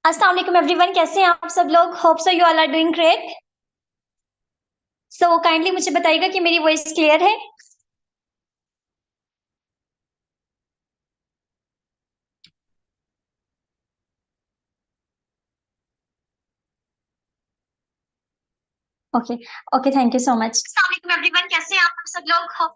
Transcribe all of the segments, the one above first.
अस्सलाम वालेकुम एवरीवन, कैसे हैं आप सब लोग? Hope so you all are doing great. So kindly मुझे बताइएगा कि मेरी वॉइस क्लियर है। Okay. Okay, thank you so much. अस्सलाम वालेकुम एवरीवन, कैसे हैं आप सब लोग?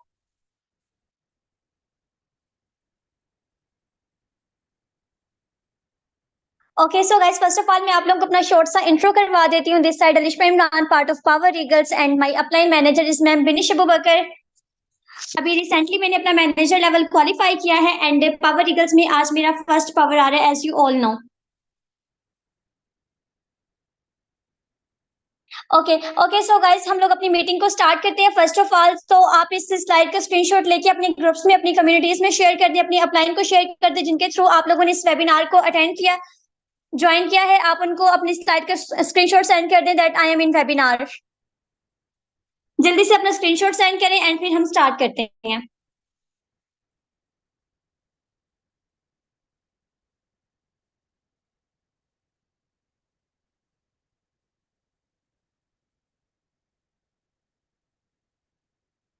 Okay, so guys, first of all मैं आप लोगों को अपना शॉर्ट सा इंट्रो करवा देती हूँ। This side Alisha Imran, part of Power Eagles, and my upline manager is ma'am Binish Abu Bakar. अभी रिसेंटली मैंने अपना मैनेजर लेवल क्वालिफाई किया है एंड पावर ईगल्स में आज मेरा फर्स्ट पावर आ रहा है, as you all know. Okay. Okay, so guys हम लोग अपनी मीटिंग को स्टार्ट करते हैं। फर्स्ट ऑफ ऑल तो आप इस स्लाइड का स्क्रीनशॉट लेके अपने ग्रुप्स में, अपनी कम्युनिटीज में शेयर कर दें, अपनी अपलाइन को शेयर कर दें, जिनके थ्रू आप लोगों ने इस वेबिनार को अटेंड किया, ज्वाइन किया है। आप उनको अपनी स्लाइड का स्क्रीनशॉट सेंड कर दें that I am in webinar. जल्दी से अपना स्क्रीनशॉट सेंड करें एंड फिर हम स्टार्ट करते हैं।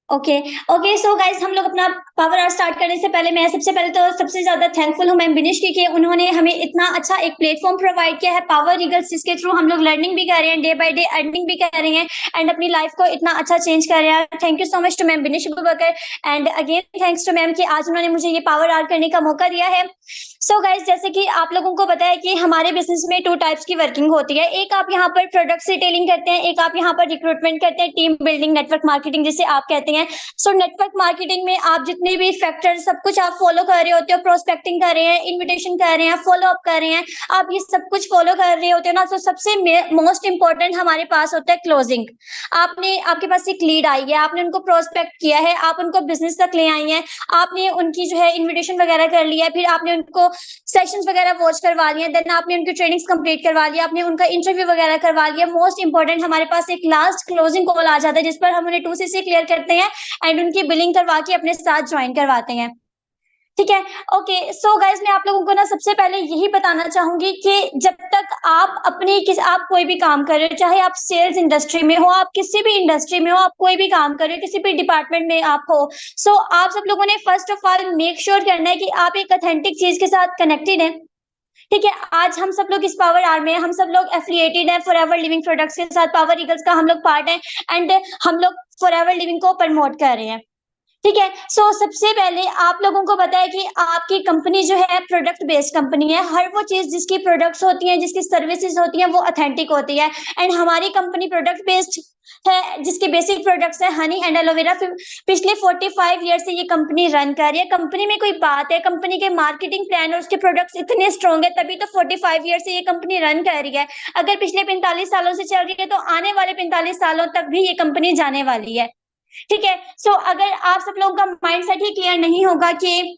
ओके। ओके, सो गाइस हम लोग अपना पावर आवर स्टार्ट करने से पहले मैं सबसे पहले तो सबसे ज्यादा थैंकफुल हूँ मैम बिनिश की कि उन्होंने हमें इतना अच्छा एक प्लेटफॉर्म प्रोवाइड किया है, पावर ईगल्स, जिसके थ्रू हम लोग लर्निंग भी कर रहे हैं, डे बाय डे अर्निंग भी कर रहे हैं एंड अपनी लाइफ को इतना अच्छा चेंज कर रहे हैं। Thank you so much to ma'am Binish Bakar and again thanks to ma'am कि आज उन्होंने मुझे ये पावर आवर करने का मौका दिया है। सो गाइस, जैसे कि आप लोगों को पता है कि हमारे बिजनेस में टू टाइप्स की वर्किंग होती है। एक आप यहाँ पर प्रोडक्ट रिटेलिंग करते हैं, एक आप यहाँ पर रिक्रूटमेंट करते हैं, टीम बिल्डिंग, नेटवर्क मार्केटिंग जिसे आप कहते हैं। सो नेटवर्क मार्केटिंग में आप जितने भी फैक्टर सब कुछ आप फॉलो कर रहे होते हो, प्रोस्पेक्टिंग कर रहे हैं, इन्विटेशन कर रहे हैं, फॉलो अप कर रहे हैं, आप ये सब कुछ फॉलो कर रहे होते हो ना, तो सबसे मोस्ट इंपॉर्टेंट हमारे पास होता है क्लोजिंग। आपने आपके पास एक लीड आई है, आपने उनको प्रोस्पेक्ट किया है, आप उनको बिजनेस तक ले आई हैं, आपने उनकी जो है इन्विटेशन वगैरह कर लिया है, फिर आपने उनको सेशंस वगैरह वॉच करवा लिए, देन आपने उनकी ट्रेनिंग्स कंप्लीट करवा लिया, आपने उनका इंटरव्यू वगैरह करवा लिया। मोस्ट इंपॉर्टेंट हमारे पास एक लास्ट क्लोजिंग कॉल आ जाता है, जिस पर हम उन्हें 2CC क्लियर करते हैं एंड उनकी बिलिंग करवा के अपने साथ ज्वाइन करवाते हैं। ठीक है। ओके, सो गाइज मैं आप लोगों को ना सबसे पहले यही बताना चाहूंगी कि जब तक आप अपनी आप कोई भी काम कर रहे हो, चाहे आप सेल्स इंडस्ट्री में हो, आप किसी भी इंडस्ट्री में हो, आप कोई भी काम कर रहे हो, किसी भी डिपार्टमेंट में आप हो, सो आप सब लोगों ने first of all make sure करना है कि आप एक ऑथेंटिक चीज के साथ कनेक्टेड है। ठीक है। आज हम सब लोग इस पावर आर में, हम सब लोग एफिलिएटेड है फॉर एवर लिविंग प्रोडक्ट्स के साथ, पावर ईगल्स का हम लोग पार्ट है एंड हम लोग फॉर एवर लिविंग को प्रमोट कर रहे हैं। ठीक है। सो सबसे पहले आप लोगों को पता है कि आपकी कंपनी जो है प्रोडक्ट बेस्ड कंपनी है। हर वो चीज जिसकी प्रोडक्ट्स होती हैं, जिसकी सर्विसेज होती हैं, वो ऑथेंटिक होती है एंड हमारी कंपनी प्रोडक्ट बेस्ड है, जिसके बेसिक प्रोडक्ट्स है हनी एंड एलोवेरा। पिछले 45 ईयर से ये कंपनी रन कर रही है। कंपनी में कोई बात है, कंपनी के मार्केटिंग प्लान और उसके प्रोडक्ट्स इतने स्ट्रॉन्ग है, तभी तो 45 ईयर से ये कंपनी रन कर रही है। अगर पिछले 45 सालों से चल रही है, तो आने वाले 45 सालों तक भी ये कंपनी जाने वाली है। ठीक है। सो अगर आप सब लोगों का माइंडसेट ही क्लियर नहीं होगा कि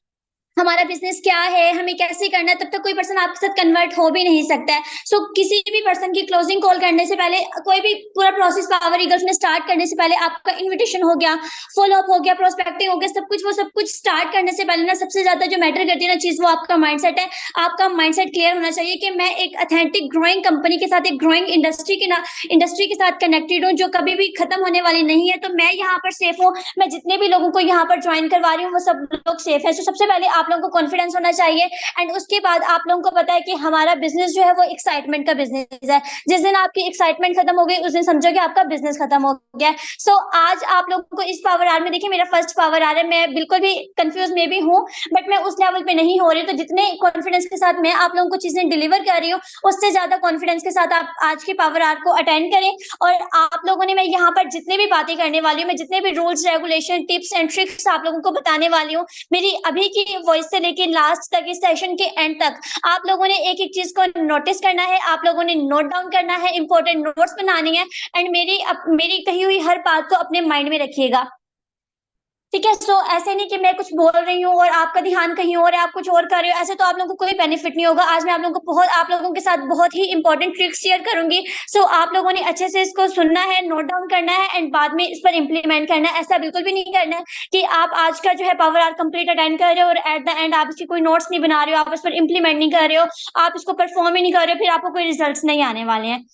हमारा बिजनेस क्या है, हमें कैसे करना है, तब तक कोई पर्सन आपके साथ कन्वर्ट हो भी नहीं सकता है। सो किसी भी पर्सन की क्लोजिंग कॉल करने से पहले, कोई भी पूरा प्रोसेस पावर ईगल्स में स्टार्ट करने से पहले, आपका इन्विटेशन हो गया, फॉलो अप हो गया, प्रोस्पेक्टिंग हो गया, सब कुछ, वो सब कुछ स्टार्ट करने से पहले ना सबसे ज्यादा जो मैटर करती है ना चीज, वो आपका माइंडसेट है। आपका माइंडसेट क्लियर होना चाहिए कि मैं एक अथेंटिक ग्रोइंग कंपनी के साथ, एक ग्रोइंग इंडस्ट्री के साथ कनेक्टेड हूँ, जो कभी भी खत्म होने वाली नहीं है। तो मैं यहाँ पर सेफ हूँ, मैं जितने भी लोगों को यहाँ पर ज्वाइन करवा रही हूँ वो सब लोग सेफ है। तो सबसे पहले आप लोगों को कॉन्फिडेंस होना चाहिए एंड उसके बाद आप लोगों को पता है कि हमारा बिजनेस जो है वो एक्साइटमेंट का बिजनेस है। जिस दिन आपकी एक्साइटमेंट खत्म हो गई, उस दिन समझो कि आपका बिजनेस खत्म हो गया। सो आज आप लोगों को इस पावर आर में, देखिए मेरा फर्स्ट पावर आर है, मैं बिल्कुल भी कंफ्यूज में भी हूँ, बट मैं उस लेवल पे नहीं हो रही। तो जितने कॉन्फिडेंस के साथ मैं आप लोगों को चीजें डिलीवर कर रही हूँ, उससे ज्यादा कॉन्फिडेंस के साथ आप आज के पावर आर को अटेंड करें। और आप लोगों ने, मैं यहाँ पर जितने भी बातें करने वाली हूँ, मैं जितने भी rules regulation tips and tricks आप लोगों को बताने वाली हूँ, मेरी अभी की वॉइस से लेके लास्ट तक, इस सेशन के एंड तक, आप लोगों ने एक एक चीज को नोटिस करना है, आप लोगों ने नोट डाउन करना है, इंपॉर्टेंट नोट्स बनानी है एंड मेरी कही हुई हर बात को अपने माइंड में रखिएगा। ठीक है? सो ऐसे नहीं कि मैं कुछ बोल रही हूँ और आपका ध्यान कहीं और है, आप कुछ और कर रहे हो, ऐसे तो आप लोगों को कोई बेनिफिट नहीं होगा। आज मैं आप लोगों के साथ बहुत ही इंपॉर्टेंट ट्रिक्स शेयर करूँगी। सो आप लोगों ने अच्छे से इसको सुनना है, नोट डाउन करना है एंड बाद में इस पर इम्प्लीमेंट करना है। ऐसा बिल्कुल भी नहीं करना है कि आप आज का जो है पावर आवर कंप्लीट अटेंड कर रहे हो और एट द एंड आप इसकी कोई नोट्स नहीं बना रहे हो, आप उस पर इम्प्लीमेंट नहीं कर रहे हो, आप इसको परफॉर्म ही नहीं कर रहे हो, फिर आपको कोई रिजल्ट्स नहीं आने वाले हैं।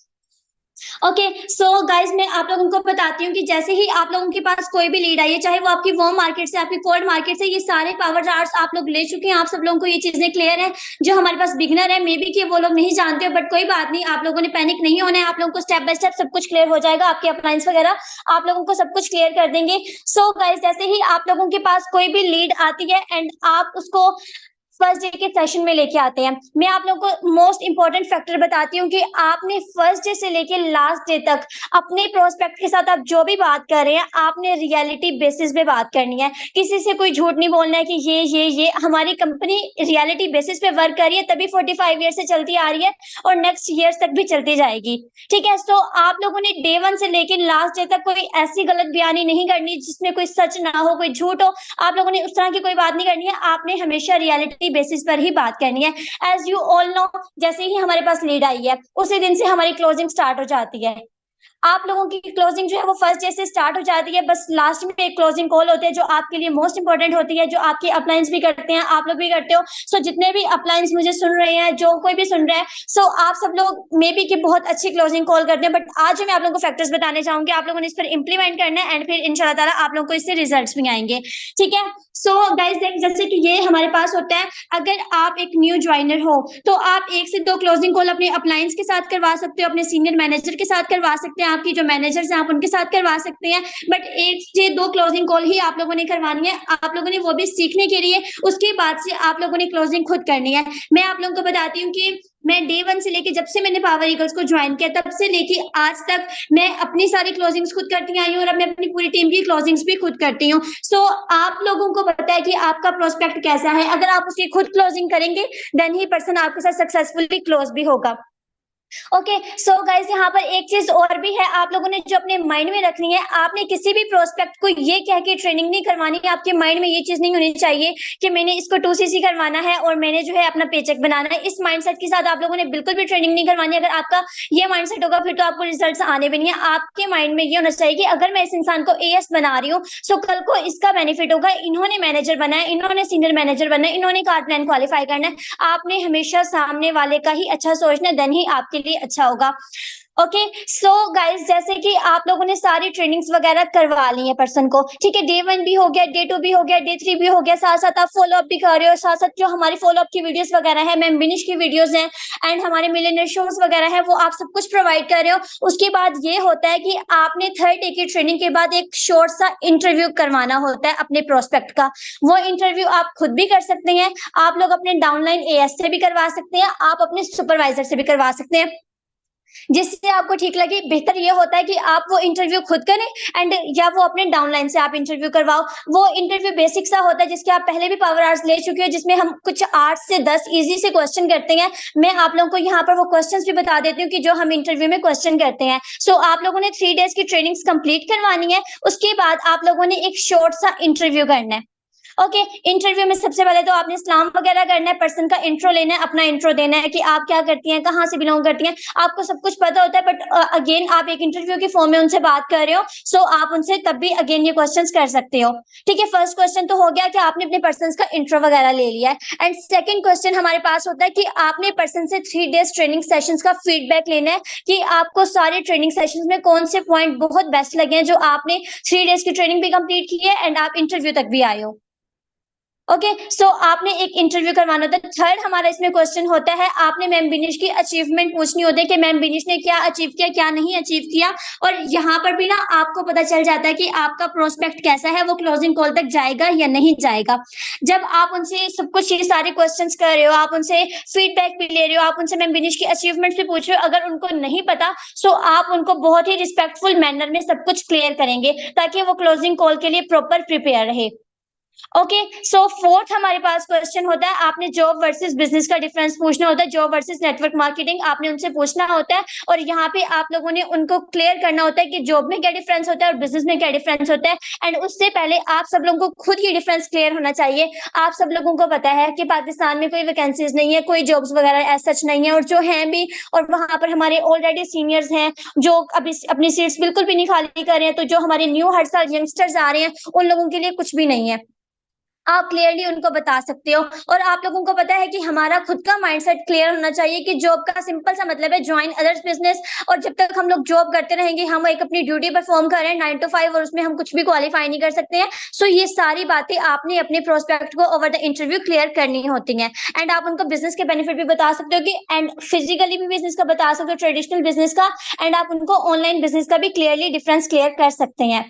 ओके, सो गाइस मैं आप लोगों को बताती हूँ कि जैसे ही आप लोगों के पास कोई भी लीड आई है, चाहे वो आपकी वार्म मार्केट से, आपकी कोल्ड मार्केट से, ये सारे पावर आवर्स आप लोग ले चुके हैं, आप सब लोगों को ये चीजें क्लियर है। जो हमारे पास बिगिनर है, मे बी कि वो लोग नहीं जानते हो, बट कोई बात नहीं, आप लोगों ने पैनिक नहीं होना है, आप लोगों को स्टेप बाय स्टेप सब कुछ क्लियर हो जाएगा, आपके अप्लायंस वगैरह आप लोगों को सब कुछ क्लियर कर देंगे। सो गाइस जैसे ही आप लोगों के पास कोई भी लीड आती है एंड आप उसको फर्स्ट डे के सेशन में लेके आते हैं, मैं आप लोगों को मोस्ट इंपॉर्टेंट फैक्टर बताती हूँ कि आपने फर्स्ट डे से लेके लास्ट डे तक अपने प्रोस्पेक्ट के साथ आप जो भी बात कर रहे हैं, आपने रियलिटी बेसिस पे बात करनी है। किसी से कोई झूठ नहीं बोलना है कि ये हमारी कंपनी रियलिटी बेसिस पे वर्क कर रही है, तभी 45 ईयर से चलती आ रही है और नेक्स्ट ईयर्स तक भी चलती जाएगी। ठीक है? सो आप लोगों ने डे 1 से लेके लास्ट डे तक कोई ऐसी गलत बयानी नहीं करनी जिसमें कोई सच ना हो, कोई झूठ हो। आप लोगों ने उस तरह की कोई बात नहीं करनी है, आपने हमेशा रियलिटी बेसिस पर ही बात करनी है। एज यू ऑल नो, जैसे ही हमारे पास लीड आई है, उसी दिन से हमारी क्लोजिंग स्टार्ट हो जाती है। आप लोगों की क्लोजिंग जो है वो फर्स्ट डे से स्टार्ट हो जाती है, बस लास्ट में एक क्लोजिंग कॉल होती है जो आपके लिए मोस्ट इंपॉर्टेंट होती है, जो आपके अप्लायंस भी करते हैं, आप लोग भी करते हो। सो जितने भी अप्लायंस मुझे सुन रहे हैं, जो कोई भी सुन रहा है, सो आप सब लोग मे बी कि बहुत अच्छी क्लोजिंग कॉल करते हैं, बट आज जो मैं आप लोगों को फैक्टर्स बताने चाहूंगी, आप लोगों ने इस पर इंप्लीमेंट करना है एंड फिर इंशाल्लाह ताला आप लोगों को इससे रिजल्ट्स भी आएंगे। ठीक है? सो गाइस देख, जैसे कि ये हमारे पास होता है, अगर आप एक न्यू ज्वाइनर हो तो आप 1 से 2 क्लोजिंग कॉल अपने अप्लायंस के साथ करवा सकते हो, अपने सीनियर मैनेजर के साथ करवा सकते हैं, आपकी जो मैनेजर्स हैं आप उनके साथ करवा सकते हैं, बट 1 से 2 क्लोजिंग कॉल ही आप लोगों ने करवानी है। आप लोगों ने वो भी सीखने के लिए, उसके बाद से आप लोगों ने क्लोजिंग खुद करनी है। मैं आप लोगों को बताती हूँ कि मैं डे 1 से लेके, जब से मैंने पावर ईगल्स को ज्वाइन किया, तब से लेके आज तक मैं अपनी सारी क्लोजिंग्स खुद करती आई हूँ और अब मैं अपनी पूरी टीम की क्लोजिंग्स भी खुद करती हूँ। सो आप लोगों को पता है कि आपका प्रोस्पेक्ट कैसा है, अगर आप उसकी खुद क्लोजिंग करेंगे, देन ही पर्सन आपके साथ सक्सेसफुली क्लोज भी होगा। ओके, सो गाइस यहाँ पर एक चीज और भी है, आप लोगों ने जो अपने माइंड में रखनी है, आपने किसी भी प्रोस्पेक्ट को ये कह के ट्रेनिंग नहीं करवानी है। आपके माइंड में ये चीज नहीं होनी चाहिए कि मैंने इसको 2cc करवाना है और मैंने जो है अपना पेचेक बनाना है। इस माइंडसेट के साथ आप लोगों ने बिल्कुल भी ट्रेनिंग नहीं करवानी। अगर आपका ये माइंडसेट होगा, फिर तो आपको रिजल्ट आने भी नहीं है। आपके माइंड में ये होना चाहिए कि अगर मैं इस इंसान को एएस बना रही हूँ, सो कल को इसका बेनिफिट होगा, इन्होंने मैनेजर बना है, इन्होंने सीनियर मैनेजर बनना है, इन्होंने कार प्लान क्वालिफाई करना है। आपने हमेशा सामने वाले का ही अच्छा सोचना है, देन ही आपके लिए अच्छा होगा। ओके, सो गाइस जैसे कि आप लोगों ने सारी ट्रेनिंग्स वगैरह करवा ली है पर्सन को, ठीक है? डे 1 भी हो गया, डे 2 भी हो गया, डे 3 भी हो गया, साथ साथ आप फॉलो अप भी कर रहे हो, साथ साथ जो हमारी फॉलो अप की वीडियोस वगैरह है, मैम बिनिश की वीडियोस हैं एंड हमारे मिलियनर शोज वगैरह है, वो आप सब कुछ प्रोवाइड कर रहे हो। उसके बाद ये होता है कि आपने थर्ड डे की ट्रेनिंग के बाद एक शॉर्ट सा इंटरव्यू करवाना होता है अपने प्रोस्पेक्ट का। वो इंटरव्यू आप खुद भी कर सकते हैं, आप लोग अपने डाउनलाइन एएस से भी करवा सकते हैं, आप अपने सुपरवाइजर से भी करवा सकते हैं, जिससे आपको ठीक लगे। बेहतर ये होता है कि आप वो इंटरव्यू खुद करें एंड या वो अपने डाउनलाइन से आप इंटरव्यू करवाओ। वो इंटरव्यू बेसिक सा होता है, जिसके आप पहले भी पावर आवर्स ले चुके हो, जिसमें हम कुछ 8 से 10 इजी से क्वेश्चन करते हैं। मैं आप लोगों को यहाँ पर वो क्वेश्चंस भी बता देती हूँ कि जो हम इंटरव्यू में क्वेश्चन करते हैं। सो आप लोगों ने 3 डेज की ट्रेनिंग्स कंप्लीट करवानी है, उसके बाद आप लोगों ने एक शॉर्ट सा इंटरव्यू करना है। ओके, इंटरव्यू में सबसे पहले तो आपने सलाम वगैरह करना है, पर्सन का इंट्रो लेना है, अपना इंट्रो देना है कि आप क्या करती हैं, कहाँ से बिलोंग करती हैं। आपको सब कुछ पता होता है, बट अगेन आप एक इंटरव्यू के फॉर्म में उनसे बात कर रहे हो, सो आप उनसे तब भी अगेन ये क्वेश्चंस कर सकते हो। ठीक है, फर्स्ट क्वेश्चन तो हो गया कि आपने अपने पर्सन का इंट्रो वगैरह ले लिया है एंड सेकंड क्वेश्चन हमारे पास होता है कि आपने पर्सन से 3 डेज ट्रेनिंग सेशंस का फीडबैक लेना है कि आपको सारे ट्रेनिंग सेशंस में कौन से पॉइंट बहुत बेस्ट लगे हैं, जो आपने 3 डेज की ट्रेनिंग भी कंप्लीट की है एंड आप इंटरव्यू तक भी आए हो। ओके, सो आपने एक इंटरव्यू करवाना होता है। थर्ड हमारा इसमें क्वेश्चन होता है, आपने मैम बिनिश की अचीवमेंट पूछनी होती है कि मैम बिनिश ने क्या अचीव किया, क्या नहीं अचीव किया। और यहाँ पर भी ना आपको पता चल जाता है कि आपका प्रोस्पेक्ट कैसा है, वो क्लोजिंग कॉल तक जाएगा या नहीं जाएगा। जब आप उनसे सब कुछ ये सारे क्वेश्चंस कर रहे हो, आप उनसे फीडबैक भी ले रहे हो, आप उनसे मैम बिनिश की अचीवमेंट्स भी पूछ रहे हो, अगर उनको नहीं पता, सो आप उनको बहुत ही रिस्पेक्टफुल मैनर में सब कुछ क्लियर करेंगे, ताकि वो क्लोजिंग कॉल के लिए प्रॉपर प्रिपेयर रहे। ओके, सो फोर्थ हमारे पास क्वेश्चन होता है, आपने जॉब वर्सेस बिजनेस का डिफरेंस पूछना होता है, जॉब वर्सेस नेटवर्क मार्केटिंग आपने उनसे पूछना होता है, और यहाँ पे आप लोगों ने उनको क्लियर करना होता है कि जॉब में क्या डिफरेंस होता है और बिजनेस में क्या डिफरेंस होता है। एंड उससे पहले आप सब लोगों को खुद ही डिफरेंस क्लियर होना चाहिए। आप सब लोगों को पता है कि पाकिस्तान में कोई वैकेंसीज नहीं है, कोई जॉब्स वगैरह एज सच नहीं है, और जो हैं भी, और वहां पर हमारे ऑलरेडी सीनियर्स हैं जो अभी अपनी सीट्स बिल्कुल भी नहीं खाली कर रहे हैं, तो जो हमारे न्यू हर साल यंगस्टर्स आ रहे हैं उन लोगों के लिए कुछ भी नहीं है। आप क्लियरली उनको बता सकते हो, और आप लोगों को पता है कि हमारा खुद का माइंडसेट क्लियर होना चाहिए कि जॉब का सिंपल सा मतलब है ज्वाइन अदर्स बिजनेस, और जब तक हम लोग जॉब करते रहेंगे हम एक अपनी ड्यूटी परफॉर्म कर रहे हैं 9 to 5, और उसमें हम कुछ भी क्वालिफाई नहीं कर सकते हैं। सो ये सारी बातें आपने अपने प्रोस्पेक्ट को ओवर द इंटरव्यू क्लियर करनी होती हैं। एंड आप उनको बिजनेस के बेनिफिट भी बता सकते हो कि, एंड फिजिकली भी बिजनेस का बता सकते हो, ट्रेडिशनल बिजनेस का, एंड आप उनको ऑनलाइन बिजनेस का भी क्लियरली डिफरेंस क्लियर कर सकते हैं।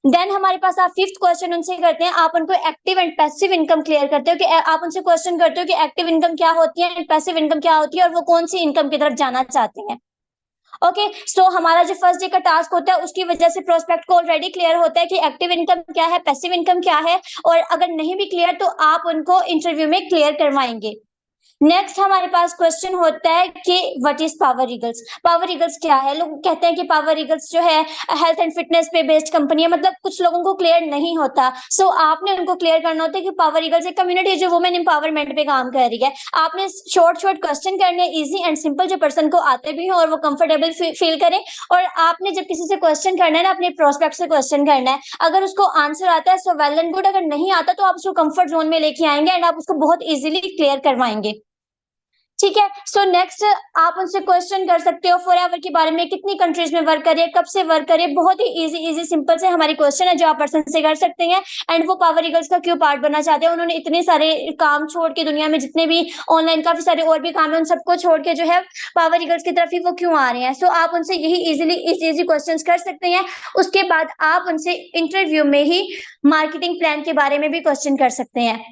देन हमारे पास आप फिफ्थ क्वेश्चन उनसे करते हैं, आप उनको active and passive income clear करते हो कि आप उनसे क्वेश्चन करते हो कि एक्टिव इनकम क्या होती है एंड पैसिव इनकम क्या होती है, और वो कौन सी इनकम की तरफ जाना चाहते हैं। ओके, सो हमारा जो फर्स्ट डे का टास्क होता है उसकी वजह से प्रोस्पेक्ट को ऑलरेडी क्लियर होता है कि एक्टिव इनकम क्या है, पैसिव इनकम क्या है, और अगर नहीं भी क्लियर तो आप उनको इंटरव्यू में क्लियर करवाएंगे। नेक्स्ट हमारे पास क्वेश्चन होता है कि what is power eagles. Power eagles क्या है? लोग कहते हैं कि पावर ईगल्स जो है हेल्थ एंड फिटनेस पे बेस्ड कंपनी है, मतलब कुछ लोगों को क्लियर नहीं होता। सो आपने उनको क्लियर करना होता है कि पावर ईगल्स एक कम्युनिटी है जो वुमेन एम्पावरमेंट पे काम कर रही है। आपने शॉर्ट शॉर्ट क्वेश्चन करने, इजी एंड सिंपल, जो पर्सन को आते भी हो और वो कंफर्टेबल फील करे। और आपने जब किसी से क्वेश्चन करना है ना, अपने प्रोस्पेक्ट से क्वेश्चन करना है, अगर उसको आंसर आता है सो वेल एंड गुड, अगर नहीं आता तो आप उसको कंफर्ट जोन में लेके आएंगे एंड आप उसको बहुत इजीली क्लियर करवाएंगे। ठीक है, सो नेक्स्ट आप उनसे क्वेश्चन कर सकते हो फॉरएवर के बारे में, कितनी कंट्रीज में वर्क करिए, कब से वर्क करिए, बहुत ही इजी इजी सिंपल से हमारी क्वेश्चन है जो आप पर्सन से कर सकते हैं। एंड वो पावर ईगल्स का क्यों पार्ट बनना चाहते हैं, उन्होंने इतने सारे काम छोड़ के, दुनिया में जितने भी ऑनलाइन काफी सारे और भी काम है, उन सबको छोड़ के जो है पावर ईगल्स की तरफ ही वो क्यों आ रहे हैं। सो आप उनसे यही इजीली इजी इजी क्वेश्चन कर सकते हैं। उसके बाद आप उनसे इंटरव्यू में ही मार्केटिंग प्लान के बारे में भी क्वेश्चन कर सकते हैं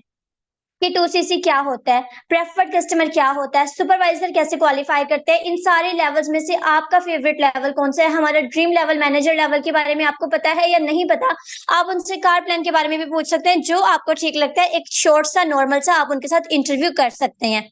कि 2CC क्या होता है, प्रेफर्ड कस्टमर क्या होता है, सुपरवाइजर कैसे क्वालिफाई करते हैं, इन सारे लेवल्स में से आपका फेवरेट लेवल कौन सा है, हमारा ड्रीम लेवल, मैनेजर लेवल के बारे में आपको पता है या नहीं पता। आप उनसे कार प्लान के बारे में भी पूछ सकते हैं, जो आपको ठीक लगता है। एक शॉर्ट सा नॉर्मल सा आप उनके साथ इंटरव्यू कर सकते हैं।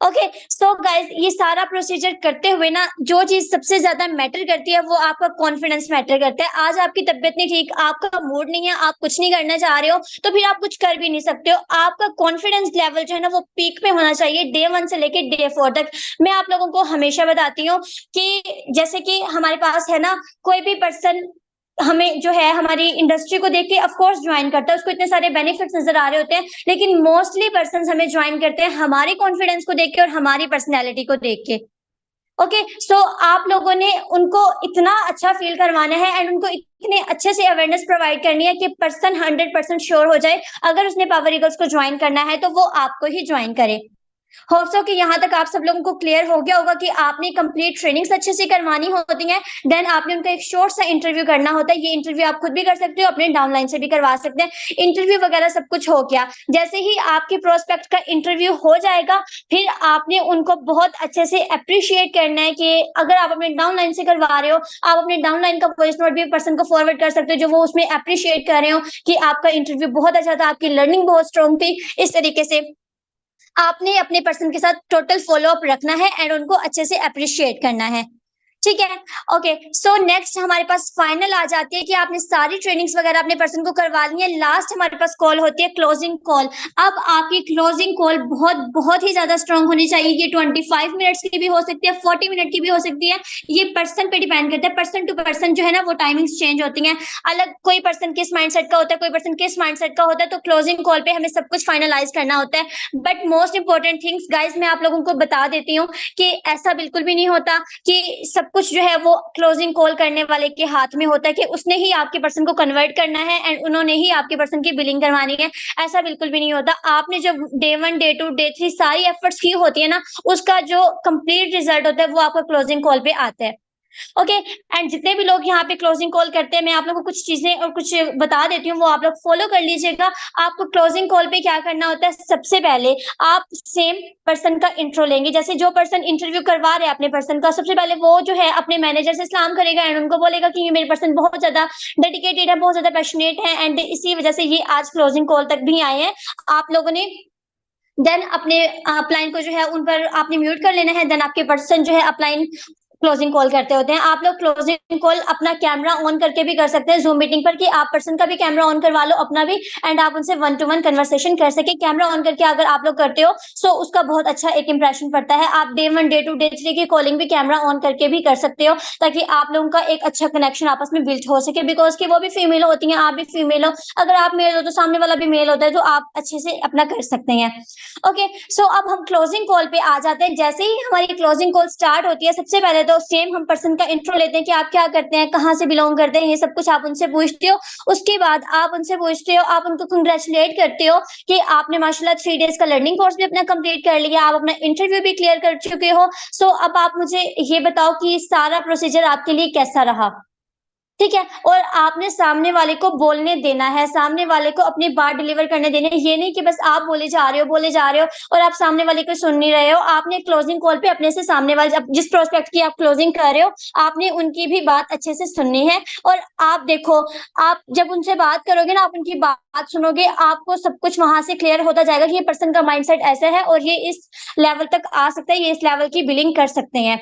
ओके, सो गाइज ये सारा प्रोसीजर करते हुए ना, जो चीज सबसे ज्यादा मैटर करती है वो आपका कॉन्फिडेंस मैटर करता है। आज आपकी तबीयत नहीं ठीक, आपका मूड नहीं है, आप कुछ नहीं करना चाह रहे हो, तो फिर आप कुछ कर भी नहीं सकते हो। आपका कॉन्फिडेंस लेवल जो है ना वो पीक पे होना चाहिए, डे 1 से लेके डे 4 तक। मैं आप लोगों को हमेशा बताती हूँ कि जैसे कि हमारे पास है ना, कोई भी पर्सन हमें जो है हमारी इंडस्ट्री को देख के ऑफ कोर्स ज्वाइन करता है, उसको इतने सारे बेनिफिट्स नजर आ रहे होते हैं, लेकिन मोस्टली पर्सन हमें ज्वाइन करते हैं हमारे कॉन्फिडेंस को देख के और हमारी पर्सनैलिटी को देख के। ओके, सो आप लोगों ने उनको इतना अच्छा फील करवाना है एंड उनको इतने अच्छे से अवेयरनेस प्रोवाइड करनी है कि पर्सन 100% श्योर हो जाए, अगर उसने पावर ईगल्स को ज्वाइन करना है तो वो आपको ही ज्वाइन करे। होप सो कि यहाँ तक आप सब लोगों को क्लियर हो गया होगा कि आपने कंप्लीट ट्रेनिंग्स अच्छे से करवानी होती है। देन आपने उनका एक शॉर्ट सा इंटरव्यू करना होता है। ये इंटरव्यू आप खुद भी कर सकते हो, अपने डाउनलाइन से भी करवा सकते हैं। इंटरव्यू वगैरह सब कुछ हो गया, जैसे ही आपके प्रोस्पेक्ट का इंटरव्यू हो जाएगा, फिर आपने उनको बहुत अच्छे से अप्रिशिएट करना है कि अगर आप अपने डाउनलाइन से करवा रहे हो, आप अपने डाउनलाइन का वॉइस नोट भी पर्सन को फॉरवर्ड कर सकते हो जो वो उसमें अप्रिशिएट कर रहे हो कि आपका इंटरव्यू बहुत अच्छा था, आपकी लर्निंग बहुत स्ट्रॉन्ग थी। इस तरीके से आपने अपने पर्सन के साथ टोटल फॉलो अप रखना है एंड उनको अच्छे से अप्रिशिएट करना है। ठीक है, ओके, सो नेक्स्ट हमारे पास फाइनल आ जाती है कि आपने सारी ट्रेनिंग्स वगैरह अपने पर्सन को करवा ली है। लास्ट हमारे पास कॉल होती है क्लोजिंग कॉल। अब आपकी क्लोजिंग कॉल बहुत बहुत ही ज्यादा स्ट्रांग होनी चाहिए। ये 25 मिनट्स की भी हो सकती है, 40 मिनट की भी हो सकती है, ये पर्सन पे डिपेंड करता है। पर्सन टू पर्सन जो है ना वो टाइमिंग्स चेंज होती हैं। अलग कोई पर्सन किस माइंडसेट का होता है, कोई पर्सन किस माइंडसेट का होता है, तो क्लोजिंग कॉल पे हमें सब कुछ फाइनलाइज करना होता है। But most important things guys मैं आप लोगों को बता देती हूँ कि ऐसा बिल्कुल भी नहीं होता कि सब कुछ जो है वो क्लोजिंग कॉल करने वाले के हाथ में होता है कि उसने ही आपके पर्सन को कन्वर्ट करना है एंड उन्होंने ही आपके पर्सन की बिलिंग करवानी है। ऐसा बिल्कुल भी नहीं होता। आपने जो डे 1 डे 2 डे 3 सारी एफर्ट्स की होती है ना, उसका जो कंप्लीट रिजल्ट होता है वो आपका क्लोजिंग कॉल पे आता है। ओके। एंड जितने भी लोग यहाँ पे क्लोजिंग कॉल करते हैं, मैं आप लोगों को कुछ चीजें और कुछ बता देती हूँ, वो आप लोग फॉलो कर लीजिएगा। आपको क्लोजिंग कॉल पे क्या करना होता है, सबसे पहले आप सेम पर्सन का इंट्रो लेंगे। जैसे जो पर्सन इंटरव्यू करवा रहे हैं अपने पर्सन का, सबसे पहले वो जो है अपने मैनेजर से सलाम करेगा एंड उनको बोलेगा कि ये मेरे पर्सन बहुत ज्यादा डेडिकेटेड है, बहुत ज्यादा पैशनेट है एंड इसी वजह से ये आज क्लोजिंग कॉल तक भी आए हैं। आप लोगों ने देन अपने अपलाइन को जो है उन पर आपने म्यूट कर लेना है। देन आपके पर्सन जो है अपलाइन क्लोजिंग कॉल करते होते हैं। आप लोग क्लोजिंग कॉल अपना कैमरा ऑन करके भी कर सकते हैं जूम मीटिंग पर, कि आप पर्सन का भी कैमरा ऑन करवा लो अपना भी, एंड आप उनसे वन टू वन कन्वर्सेशन कर सके। कैमरा ऑन करके अगर आप लोग करते हो सो उसका बहुत अच्छा एक इंप्रेशन पड़ता है। आप डे 1 डे 2 डे 3 की कॉलिंग भी कैमरा ऑन करके भी कर सकते हो, ताकि आप लोगों का एक अच्छा कनेक्शन आपस में बिल्ड हो सके, बिकॉज कि वो भी फीमेल होती हैं, आप भी फीमेल हो। अगर आप मेल हो तो सामने वाला भी मेल होता है, तो आप अच्छे से अपना कर सकते हैं। ओके, सो अब हम क्लोजिंग कॉल पे आ जाते हैं। जैसे ही हमारी क्लोजिंग कॉल स्टार्ट होती है, सबसे पहले तो सेम हम पर्सन का इंट्रो लेते हैं कि आप क्या करते हैं, कहाँ से बिलोंग करते हैं, ये सब कुछ आप उनसे पूछते हो। उसके बाद आप उनसे पूछते हो, आप उनको कंग्रेचुलेट करते हो कि आपने माशाल्लाह 3 डेज का लर्निंग कोर्स भी अपना कंप्लीट कर लिया, आप अपना इंटरव्यू भी क्लियर कर चुके हो। सो अब आप मुझे ये बताओ कि सारा प्रोसीजर आपके लिए कैसा रहा। ठीक है, और आपने सामने वाले को बोलने देना है, सामने वाले को अपनी बात डिलीवर करने देनी है। ये नहीं कि बस आप बोले जा रहे हो और आप सामने वाले को सुन नहीं रहे हो। आपने क्लोजिंग कॉल पे अपने से सामने वाले जिस प्रोस्पेक्ट की आप क्लोजिंग कर रहे हो, आपने उनकी भी बात अच्छे से सुननी है। और आप देखो, आप जब उनसे बात करोगे ना, आप उनकी बात सुनोगे, आपको सब कुछ वहां से क्लियर होता जाएगा कि ये पर्सन का माइंडसेट ऐसा है और ये इस लेवल तक आ सकता है, ये इस लेवल की बिलिंग कर सकते हैं।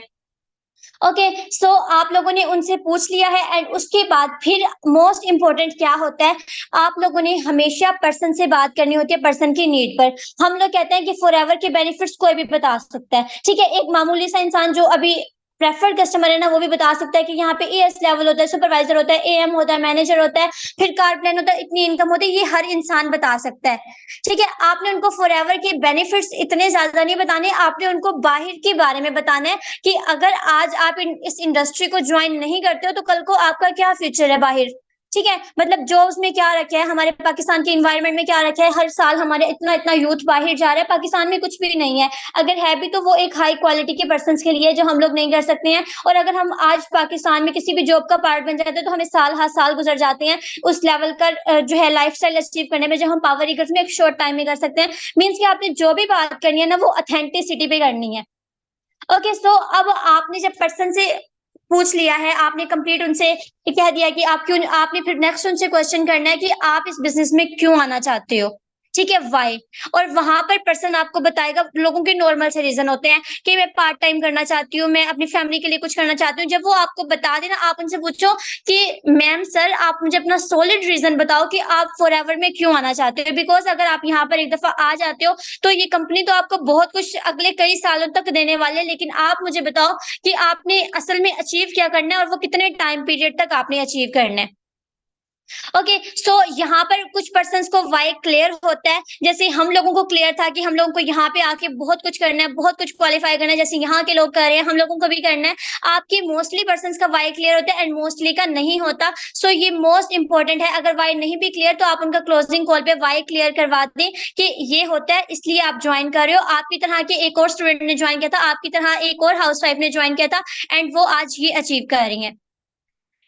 ओके, सो आप लोगों ने उनसे पूछ लिया है एंड उसके बाद फिर मोस्ट इम्पोर्टेंट क्या होता है, आप लोगों ने हमेशा पर्सन से बात करनी होती है पर्सन की नीड पर। हम लोग कहते हैं कि फॉरएवर के बेनिफिट्स कोई भी बता सकता है, ठीक है। एक मामूली सा इंसान जो अभी प्रेफर्ड कस्टमर है ना, वो भी बता सकता है कि यहाँ पे एएस लेवल होता है, सुपरवाइजर होता है, एएम होता है, मैनेजर होता है, फिर कार प्लान होता है, इतनी इनकम होती है, ये हर इंसान बता सकता है। ठीक है, आपने उनको फॉरएवर के बेनिफिट्स इतने ज्यादा नहीं बताने, आपने उनको बाहर के बारे में बताना है कि अगर आज आप इस इंडस्ट्री को ज्वाइन नहीं करते हो तो कल को आपका क्या फ्यूचर है बाहर। ठीक है, मतलब जॉब्स में क्या रखा है, हमारे पाकिस्तान के इन्वायरमेंट में क्या रखा है, हर साल हमारे इतना इतना यूथ बाहर जा रहा है, पाकिस्तान में कुछ भी नहीं है। अगर है भी तो वो एक हाई क्वालिटी के पर्सन के लिए, जो हम लोग नहीं कर सकते हैं। और अगर हम आज पाकिस्तान में किसी भी जॉब का पार्ट बन जाते हैं तो हमें साल हर साल गुजर जाते हैं उस लेवल का जो है लाइफ स्टाइल अचीव करने में, जो हम पावर ईगल्स में एक शॉर्ट टाइम में कर सकते हैं। मीन्स कि आपने जो भी बात करनी है ना, वो ऑथेंटिसिटी पे करनी है। ओके, सो अब आपने जब पर्सन से पूछ लिया है, आपने कंप्लीट उनसे कह दिया कि आप क्यों, आपने फिर नेक्स्ट उनसे क्वेश्चन करना है कि आप इस बिजनेस में क्यों आना चाहते हो। ठीक है, वाई। और वहां पर पर्सन आपको बताएगा, लोगों के नॉर्मल से रीजन होते हैं कि मैं पार्ट टाइम करना चाहती हूँ, मैं अपनी फैमिली के लिए कुछ करना चाहती हूँ। जब वो आपको बता देना, आप उनसे पूछो कि मैम सर आप मुझे अपना सॉलिड रीजन बताओ कि आप फॉरएवर में क्यों आना चाहते हो। बिकॉज अगर आप यहाँ पर एक दफा आ जाते हो तो ये कंपनी तो आपको बहुत कुछ अगले कई सालों तक देने वाले है, लेकिन आप मुझे बताओ कि आपने असल में अचीव क्या करना है और वो कितने टाइम पीरियड तक आपने अचीव करना है। ओके, सो यहाँ पर कुछ पर्सन्स को वाई क्लियर होता है, जैसे हम लोगों को क्लियर था कि हम लोगों को यहाँ पे आके बहुत कुछ करना है, बहुत कुछ क्वालिफाई करना है, जैसे यहाँ के लोग कर रहे हैं, हम लोगों को भी करना है। आपकी मोस्टली पर्सन्स का वाई क्लियर होता है एंड मोस्टली का नहीं होता। सो ये मोस्ट इंपॉर्टेंट है। अगर वाई नहीं भी क्लियर तो आप उनका क्लोजिंग कॉल पे वाई क्लियर करवा दें कि ये होता है, इसलिए आप ज्वाइन कर रहे हो। आपकी तरह के एक और स्टूडेंट ने ज्वाइन किया था, आपकी तरह एक और हाउस वाइफ ने ज्वाइन किया था एंड वो आज ये अचीव कर रही है।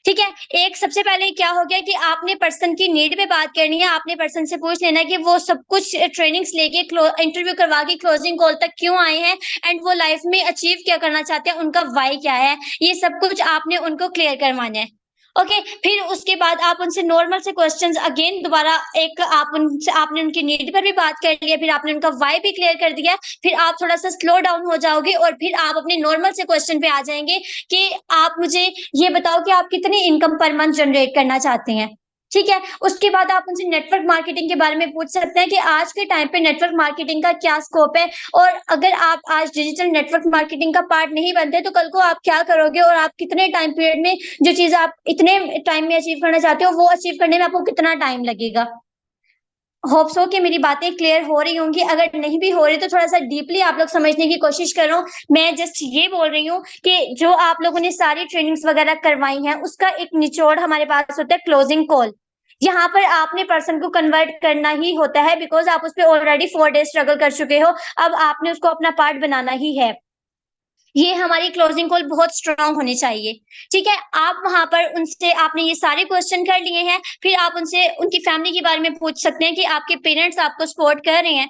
ठीक है, एक सबसे पहले क्या हो गया कि आपने पर्सन की नीड पे बात करनी है। आपने पर्सन से पूछ लेना है कि वो सब कुछ ट्रेनिंग्स लेके इंटरव्यू करवा के क्लोजिंग कॉल तक क्यों आए हैं एंड वो लाइफ में अचीव क्या करना चाहते हैं, उनका वाई क्या है, ये सब कुछ आपने उनको क्लियर करवाना है। ओके, फिर उसके बाद आप उनसे नॉर्मल से क्वेश्चंस अगेन दोबारा एक आप उनसे, आपने उनकी नीड पर भी बात कर लिया, फिर आपने उनका वाई भी क्लियर कर दिया। फिर आप थोड़ा सा स्लो डाउन हो जाओगे और फिर आप अपने नॉर्मल से क्वेश्चन पे आ जाएंगे कि आप मुझे ये बताओ कि आप कितनी इनकम पर मंथ जनरेट करना चाहते हैं। ठीक है, उसके बाद आप उनसे नेटवर्क मार्केटिंग के बारे में पूछ सकते हैं कि आज के टाइम पे नेटवर्क मार्केटिंग का क्या स्कोप है, और अगर आप आज डिजिटल नेटवर्क मार्केटिंग का पार्ट नहीं बनते तो कल को आप क्या करोगे, और आप कितने टाइम पीरियड में जो चीज आप इतने टाइम में अचीव करना चाहते हो वो अचीव करने में आपको कितना टाइम लगेगा। होप सो कि मेरी बातें क्लियर हो रही होंगी। अगर नहीं भी हो रही तो थोड़ा सा डीपली आप लोग समझने की कोशिश करो। मैं जस्ट ये बोल रही हूँ कि जो आप लोगों ने सारी ट्रेनिंग्स वगैरह करवाई हैं उसका एक निचोड़ हमारे पास होता है क्लोजिंग कॉल। यहाँ पर आपने पर्सन को कन्वर्ट करना ही होता है, बिकॉज आप उस पर ऑलरेडी 4 डेज स्ट्रगल कर चुके हो। अब आपने उसको अपना पार्ट बनाना ही है। ये हमारी क्लोजिंग कॉल बहुत स्ट्रांग होनी चाहिए, ठीक है? आप वहाँ पर उनसे आपने ये सारे क्वेश्चन कर लिए हैं, फिर आप उनसे उनकी फैमिली के बारे में पूछ सकते हैं कि आपके पेरेंट्स आपको सपोर्ट कर रहे हैं।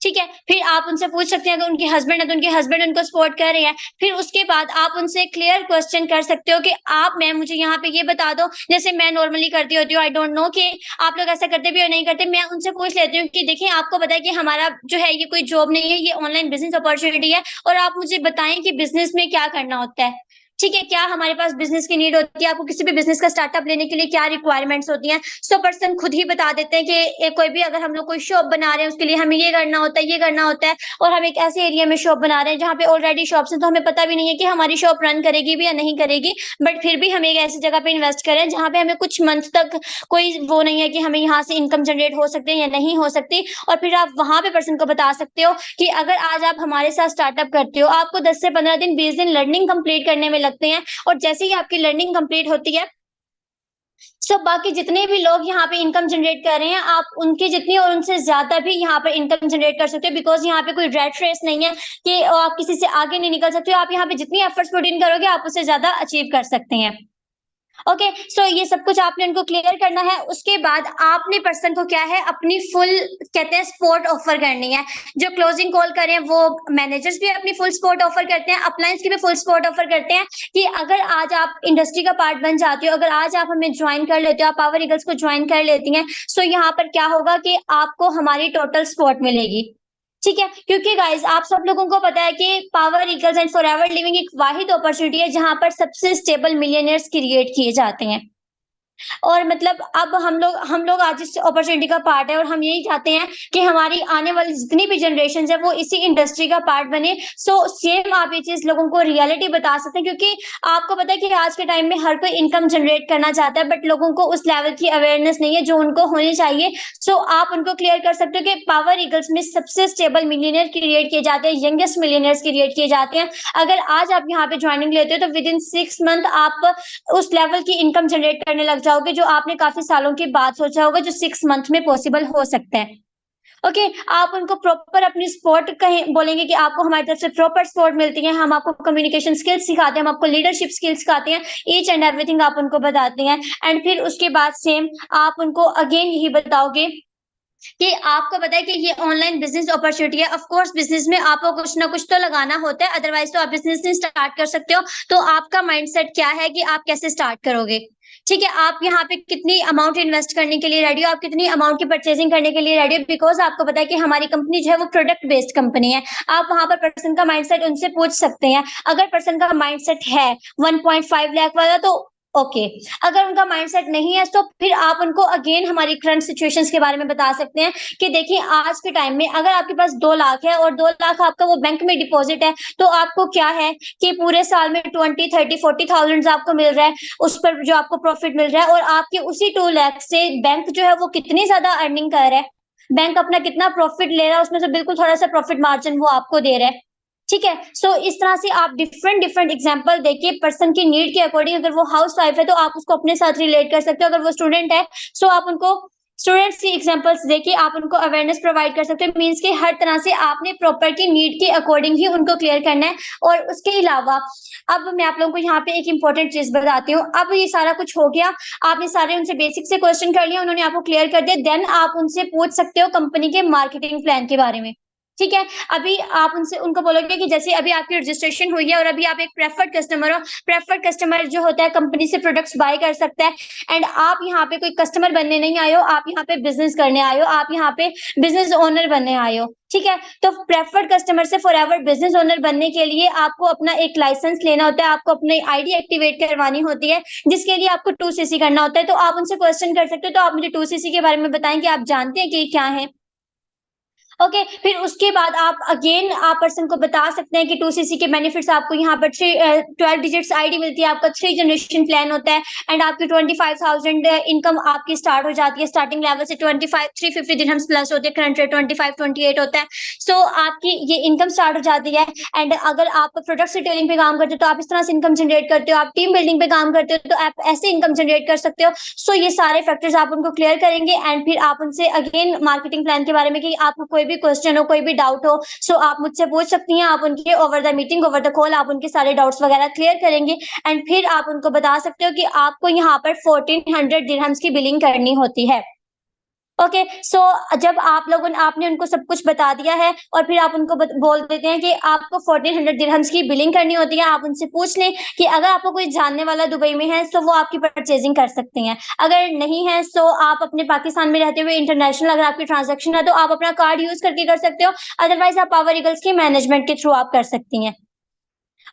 ठीक है? फिर आप उनसे पूछ सकते हैं अगर उनके हस्बैंड है तो उनके हस्बैंड उनको सपोर्ट कर रहे हैं। फिर उसके बाद आप उनसे क्लियर क्वेश्चन कर सकते हो कि आप मैम मुझे यहाँ पे ये बता दो, जैसे मैं नॉर्मली करती होती हूँ, आई डोंट नो कि आप लोग ऐसा करते भी और नहीं करते। मैं उनसे पूछ लेती हूँ कि देखिए आपको पता है कि हमारा जो है ये कोई जॉब नहीं है, ये ऑनलाइन बिज़नेस अपॉर्च्युनिटी है और आप मुझे बताएँ कि बिज़नेस में क्या करना होता है? ठीक है? क्या हमारे पास बिज़नेस की नीड होती है? आपको किसी भी बिज़नेस का स्टार्टअप लेने के लिए क्या रिक्वायरमेंट्स होती हैं? सो पर्सन खुद ही बता देते हैं कि कोई भी अगर हम लोग कोई शॉप बना रहे हैं उसके लिए हमें ये करना होता है, ये करना होता है और हम एक ऐसे एरिया में शॉप बना रहे हैं जहाँ पे ऑलरेडी शॉप्स हैं तो हमें पता भी नहीं है कि हमारी शॉप रन करेगी भी या नहीं करेगी। बट फिर भी हम एक ऐसी जगह पे इन्वेस्ट कर रहे हैं जहाँ पे हमें कुछ मंथ तक कोई वो नहीं है कि हमें यहाँ से इनकम जनरेट हो सकती है या नहीं हो सकती। और फिर आप वहाँ पे पर्सन को बता सकते हो कि अगर आज आप हमारे साथ स्टार्टअप करते हो, आपको 10 से 15 दिन, 20 दिन लर्निंग कंप्लीट करने में लगते हैं और जैसे ही आपकी लर्निंग कंप्लीट होती है, सो बाकी जितने भी लोग यहाँ पे इनकम जनरेट कर रहे हैं, आप उनकी जितनी और उनसे ज़्यादा भी यहाँ पर इनकम जनरेट कर सकते हो बिकॉज़ यहाँ पे कोई रैट रेस नहीं है कि आप किसी से आगे नहीं निकल सकते हो। आप यहाँ पे जितनी एफर्ट्स पुट इन करोगे, आप उससे ज़्यादा अचीव कर सकते हैं। ओके, सो ये सब कुछ आपने उनको क्लियर करना है। उसके बाद आपने पर्सन को क्या है अपनी फुल कहते हैं सपोर्ट ऑफर करनी है। जो क्लोजिंग कॉल करें वो मैनेजर्स भी अपनी फुल सपोर्ट ऑफर करते हैं, अपलायंस की भी फुल सपोर्ट ऑफर करते हैं कि अगर आज आप इंडस्ट्री का पार्ट बन जाती हो, अगर आज आप हमें जॉइन कर लेते हो, आप पावर ईगल्स को जॉइन कर लेती हैं, सो यहाँ पर क्या होगा कि आपको हमारी टोटल सपोर्ट मिलेगी। ठीक है? क्योंकि गाइज़ आप सब लोगों को पता है कि power equals and forever living एक वाहिद अपॉर्च्युनिटी है जहाँ पर सबसे स्टेबल मिलियनेयर्स क्रिएट किए जाते हैं। और मतलब अब हम लोग आज इस अपॉर्चुनिटी का पार्ट है और हम यही चाहते हैं कि हमारी आने वाली जितनी भी जनरेशन है वो इसी इंडस्ट्री का पार्ट बने। सो सेम आप ये चीज़ लोगों को रियलिटी बता सकते हैं क्योंकि आपको पता है कि आज के टाइम में हर कोई इनकम जनरेट करना चाहता है बट लोगों को उस लेवल की अवेयरनेस नहीं है जो उनको होनी चाहिए। सो आप उनको क्लियर कर सकते हो कि पावर ईगल्स में सबसे स्टेबल मिलियनेयर क्रिएट किए जाते हैं, यंगेस्ट मिलियनेयर्स क्रिएट किए जाते हैं। अगर आज आप यहाँ पे ज्वाइनिंग लेते हो तो विद इन 6 मंथ आप उस लेवल की इनकम जनरेट करने लग जाओगे जो आपने काफ़ी सालों के बाद सोचा होगा जो 6 मंथ में पॉसिबल हो सकता है। ओके, आप उनको प्रॉपर अपनी सपोर्ट कहें बोलेंगे कि आपको हमारी तरफ से प्रॉपर सपोर्ट मिलती है, हम आपको कम्युनिकेशन स्किल्स सिखाते हैं, हम आपको लीडरशिप स्किल्स सिखाते हैं, ईच एंड एवरीथिंग आप उनको बताते हैं एंड फिर उसके बाद सेम आप उनको अगेन यही बताओगे कि आपको पता है कि ये ऑनलाइन बिज़नेस अपॉर्च्युनिटी है। ऑफ कोर्स बिज़नेस में आपको कुछ ना कुछ तो लगाना होता है, अदरवाइज़ तो आप बिज़नेस नहीं स्टार्ट कर सकते हो। तो आपका माइंडसेट क्या है कि आप कैसे स्टार्ट करोगे? ठीक है, आप यहाँ पे कितनी अमाउंट इन्वेस्ट करने के लिए रेडी हो, आप कितनी अमाउंट की परचेज़िंग करने के लिए रेडी हो बिकॉज़ आपको पता है कि हमारी कंपनी जो है वो प्रोडक्ट बेस्ड कंपनी है। आप वहाँ पर पर्सन का माइंडसेट उनसे पूछ सकते हैं। अगर पर्सन का माइंडसेट है 1.5 लाख वाला तो ओके, अगर उनका माइंडसेट नहीं है तो फिर आप उनको अगेन हमारी करंट सिचुएशंस के बारे में बता सकते हैं कि देखिए आज के टाइम में अगर आपके पास 2 लाख है और 2 लाख आपका वो बैंक में डिपॉज़िट है, तो आपको क्या है कि पूरे साल में 20, 30, 40 थाउज़ेंड्स आपको मिल रहा है, उस पर जो आपको प्रॉफिट मिल रहा है और आपके उसी 2 लाख से बैंक जो है वो कितनी ज़्यादा अर्निंग कर रहा है। बैंक अपना कितना प्रॉफिट ले रहा है, उसमें से बिल्कुल थोड़ा-सा प्रॉफिट मार्जिन वो आपको दे रहा है। ठीक है? सो इस तरह से आप डिफरेंट डिफरेंट एग्ज़ाम्पल देके पर्सन की नीड के अकॉर्डिंग अगर वो हाउसवाइफ है तो आप उसको अपने साथ रिलेट कर सकते हो। अगर वो स्टूडेंट है सो आप उनको स्टूडेंट्स की एग्ज़ाम्पल्स देके आप उनको अवेयरनेस प्रोवाइड कर सकते हो। मीन्स कि हर तरह से आपने प्रॉपर की नीड के अकॉर्डिंग ही उनको क्लियर करना है। और उसके अलावा अब मैं आप लोगों को यहाँ पे एक इम्पोर्टेंट चीज़ बताती हूँ। अब ये सारा कुछ हो गया, आपने सारे उनसे बेसिक से क्वेश्चन कर लिया, उन्होंने आपको क्लियर कर दिया, देन आप उनसे पूछ सकते हो कंपनी के मार्केटिंग प्लान के बारे में। ठीक है? अभी आप उनसे उनको बोलोगे कि जैसे अभी आपकी रजिस्ट्रेशन हुई है और अभी आप एक प्रेफर्ड कस्टमर हो, प्रेफर्ड कस्टमर जो होता है कंपनी से प्रोडक्ट्स बाय कर सकता है एंड आप यहाँ पे कोई कस्टमर बनने नहीं आए हो, आप यहाँ पे बिज़नेस करने आए हो, आप यहाँ पे बिज़नेस ओनर बनने आए हो। ठीक है? तो प्रेफर्ड कस्टमर से फॉरएवर बिज़नेस ओनर बनने के लिए आपको अपना एक लाइसेंस लेना होता है, आपको अपनी आईडी एक्टिवेट करवानी होती है, जिसके लिए आपको 2सीसी करना होता है। तो आप उनसे क्वेश्चन कर सकते हो, तो आप मुझे 2सीसी के बारे में बताएँ कि आप जानते हैं कि ये क्या है? ओके, फिर उसके बाद आप अगेन आप पर्सन को बता सकते हैं कि 2सीसी के बेनिफिट्स आपको यहाँ पर 12 डिजिट्स आईडी मिलती है, आपका 3 जनरेशन प्लान होता है एंड आपकी 25,000 इनकम आपकी स्टार्ट हो जाती है। स्टार्टिंग लेवल से 25 350 दिरहम्स प्लस होते हैं, करंट रेट 25 28 होता है। सो आपकी ये इनकम स्टार्ट हो जाती है एंड अगर आप प्रोडक्ट रिटेलिंग पे काम करते हो तो आप इस तरह से इनकम जनरेट करते हो, आप टीम बिल्डिंग पे काम करते हो तो आप ऐसे इनकम जनरेट कर सकते हो। सो ये सारे फैक्टर्स आप उनको क्लियर करेंगे एंड फिर आप उनसे अगेन मार्केटिंग प्लान के बारे में कि आपको कोई कोई भी क्वेश्चन हो, कोई भी डाउट हो, सो आप मुझसे पूछ सकती हैं। आप उनके over the meeting, over the call आप उनके सारे डाउट्स वगैरह क्लियर करेंगे एंड फिर आप उनको बता सकते हो कि आपको यहाँ पर 1400 दिरहम्स की बिलिंग करनी होती है। ओके, सो जब आप लोगों ने आपने उनको सब कुछ बता दिया है और फिर आप उनको बोल देते हैं कि आपको 1400 दिरहम्स की बिलिंग करनी होती है। आप उनसे पूछ लें कि अगर आपको कोई जानने वाला दुबई में है तो वो आपकी परचेजिंग कर सकते हैं। अगर नहीं है तो आप अपने पाकिस्तान में रहते हुए इंटरनेशनल अगर आपकी ट्रांजैक्शन है तो आप अपना कार्ड यूज करके कर सकते हो। अदरवाइज आप पावर ईगल्स के मैनेजमेंट के थ्रू आप कर सकती हैं।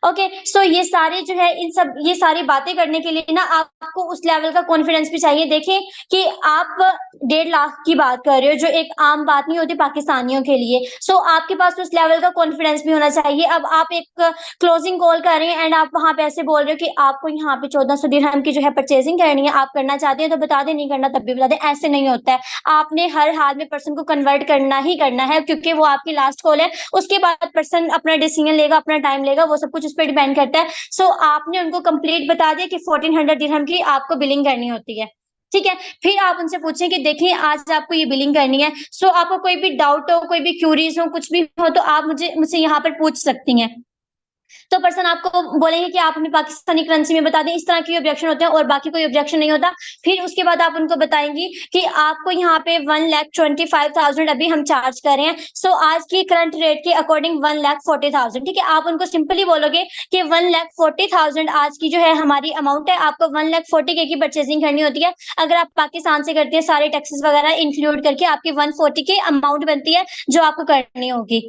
ओके, सो ये सारे जो है इन सब ये सारी बातें करने के लिए ना आपको उस लेवल का कॉन्फिडेंस भी चाहिए। देखें कि आप 1.5 लाख की बात कर रहे हो जो एक आम बात नहीं होती पाकिस्तानियों के लिए। सो आपके पास उस लेवल का कॉन्फिडेंस भी होना चाहिए। अब आप एक क्लोजिंग कॉल कर रहे हैं एंड आप वहां पे ऐसे बोल रहे हो कि आपको यहाँ पे 1400 दिरहम की जो है परचेजिंग करनी है, आप करना चाहते हैं तो बता दें, नहीं करना तब भी बता दें। ऐसे नहीं होता है, आपने हर हाल में पर्सन को कन्वर्ट करना ही करना है क्योंकि वो आपकी लास्ट कॉल है। उसके बाद पर्सन अपना डिसीजन लेगा, अपना टाइम लेगा, वो सब कुछ उस पर डिपेंड करता है। सो आपने उनको कंप्लीट बता दिया कि 1400 दिरहम की आपको बिलिंग करनी होती है। ठीक है, फिर आप उनसे पूछें कि देखिए आज आपको ये बिलिंग करनी है। सो आपको कोई भी डाउट हो, कोई भी क्यूरीज हो, कुछ भी हो तो आप मुझसे यहाँ पर पूछ सकती हैं। तो पर्सन आपको बोलेंगे कि आप हमें पाकिस्तानी करेंसी में बता दें। इस तरह के ऑब्जेक्शन होते हैं और बाकी कोई ऑब्जेक्शन नहीं होता। फिर उसके बाद आप उनको बताएंगी कि आपको यहाँ पे 1,25,000 अभी हम चार्ज कर रहे हैं। सो आज की करंट रेट के अकॉर्डिंग 1,40,000। ठीक है, आप उनको सिंपली बोलोगे कि 1,40,000 आज की जो है हमारी अमाउंट है, आपको 1,40,000 की परचेजिंग करनी होती है। अगर आप पाकिस्तान से करते हैं सारे टैक्सेस वगैरह इंक्लूड करके आपकी 140 की अमाउंट बनती है जो आपको करनी होगी।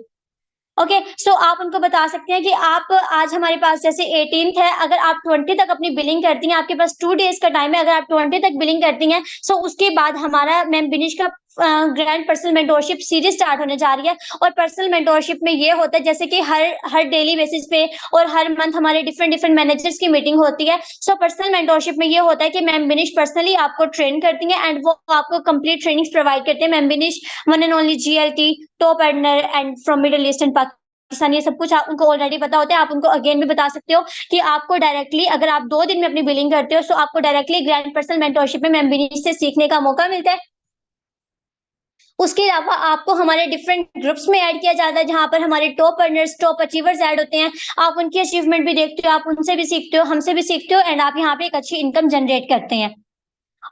ओके, सो आप उनको बता सकते हैं कि आप आज हमारे पास जैसे 18th है, अगर आप 20 तक अपनी बिलिंग करती हैं, आपके पास 2 डेज का टाइम है। अगर आप 20 तक बिलिंग करती हैं, सो उसके बाद हमारा मैम बिनिश का grand personal mentorship series start होने जा रही है। और पर्सनल मेंटोरशिप में ये होता है जैसे कि हर हर डेली बेसिस पे और हर मंथ हमारे डिफरेंट डिफरेंट मैनेजर्स की मीटिंग होती है। सो पर्सनल मेंटोरशिप में ये होता है कि मैम बिनिश पर्सनली आपको ट्रेन करती हैं एंड वो आपको कंप्लीट ट्रेनिंग्स प्रोवाइड करते हैं। Ma'am बिनिश one and only GLT top earner and from middle east and Pakistan, ये सब कुछ आप उनको ऑलरेडी पता होता है। आप उनको अगेन भी बता सकते हो कि आपको डायरेक्टली अगर आप 2 दिन में अपनी बिलिंग करते हो तो आपको डायरेक्टली ग्रैंड पर्सनल मेंटोरशिप में मैम बिनिश से सीखने का मौका मिलता है। उसके अलावा आपको हमारे डिफरेंट ग्रुप्स में ऐड किया जाता है जहां पर हमारे top earners, top achievers add होते हैं। आप उनकी अचीवमेंट भी देखते हो, आप उनसे भी सीखते हो, हमसे भी सीखते हो एंड आप यहाँ पे एक अच्छी इनकम जनरेट करते हैं।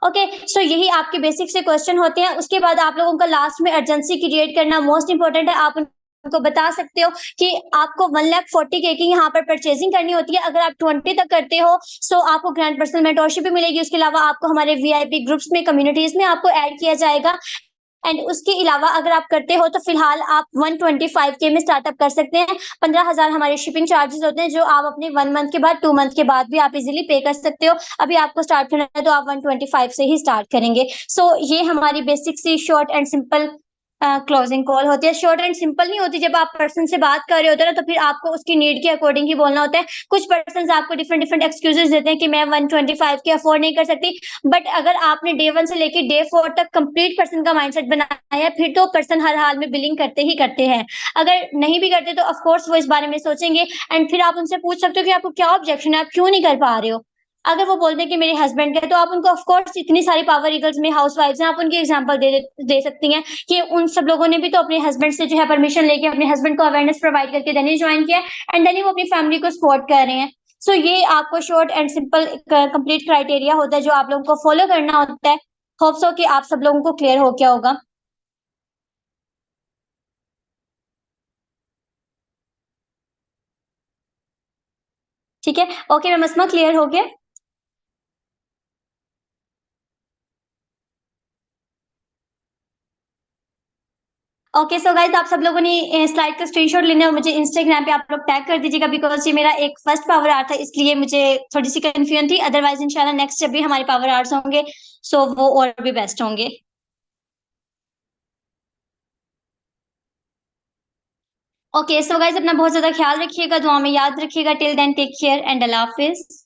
ओके, सो यही आपके बेसिक से क्वेश्चन होते हैं। उसके बाद आप लोगों का लास्ट में अर्जेंसी क्रिएट करना मोस्ट इंपॉर्टेंट है। आप उनको बता सकते हो कि आपको 1,40,000 की यहाँ पर परचेजिंग करनी होती है। अगर आप 20 तक करते हो सो आपको ग्रैंड पर्सनल मेंटोरशिप भी मिलेगी। उसके अलावा आपको हमारे वीआईपी ग्रुप्स में, कम्युनिटीज में आपको ऐड किया जाएगा। एंड उसके अलावा अगर आप करते हो तो फिलहाल आप 125K में स्टार्टअप कर सकते हैं। 15,000 हमारे शिपिंग चार्जेस होते हैं जो आप अपने 1 मंथ के बाद, 2 मंथ के बाद भी आप इजीली पे कर सकते हो। अभी आपको स्टार्ट करना है तो आप 125 से ही स्टार्ट करेंगे। सो ये हमारी बेसिक सी short and simple closing call होती है। शॉर्ट एंड सिंपल नहीं होती, जब आप पर्सन से बात कर रहे होते हैं ना तो फिर आपको उसकी नीड के अकॉर्डिंग ही बोलना होता है। कुछ पर्सन आपको डिफरेंट डिफरेंट एक्सक्यूजेस देते हैं कि मैं 125 के अफोर्ड नहीं कर सकती। बट अगर आपने डे 1 से लेकर डे 4 तक कंप्लीट पर्सन का माइंडसेट बनाया है फिर तो पर्सन हर हाल में बिलिंग करते ही करते हैं। अगर नहीं भी करते तो ऑफकोर्स वो इस बारे में सोचेंगे एंड फिर आप उनसे पूछ सकते हो कि आपको क्या ऑब्जेक्शन है, आप क्यों नहीं कर पा रहे हो। अगर वो बोलते हैं कि मेरे हस्बैंड है तो आप उनको ऑफकोर्स इतनी सारी पावर ईगल्स में हाउस वाइफ हैं, आप उनकी एग्जाम्पल दे सकती हैं कि उन सब लोगों ने भी तो अपने हस्बैंड से जो है परमिशन लेके अपने हस्बैंड को अवेयरनेस प्रोवाइड करके देने ज्वाइन किया एंड देन वो अपनी फैमिली को सपोर्ट कर रहे हैं। सो ये आपको short and simple complete criteria होता है जो आप लोगों को फॉलो करना होता है। होप सो कि आप सब लोगों को क्लियर हो गया होगा। ठीक है, ओके मैम, अस्मा क्लियर हो गया। ओके, सो गाइस आप सब लोगों ने स्लाइड का स्क्रीनशॉट लेना है और मुझे इंस्टाग्राम पे आप लोग टैग कर दीजिएगा बिकॉज ये मेरा एक फर्स्ट पावर आर्ट था इसलिए मुझे थोड़ी सी कंफ्यूजन थी। अदरवाइज इंशाल्लाह नेक्स्ट जब भी हमारे पावर आर्ट्स होंगे सो वो और भी बेस्ट होंगे। ओके, सो गाइस अपना बहुत ज्यादा ख्याल रखिएगा, दुआ में याद रखिएगा। Till then take care and Allah Hafiz.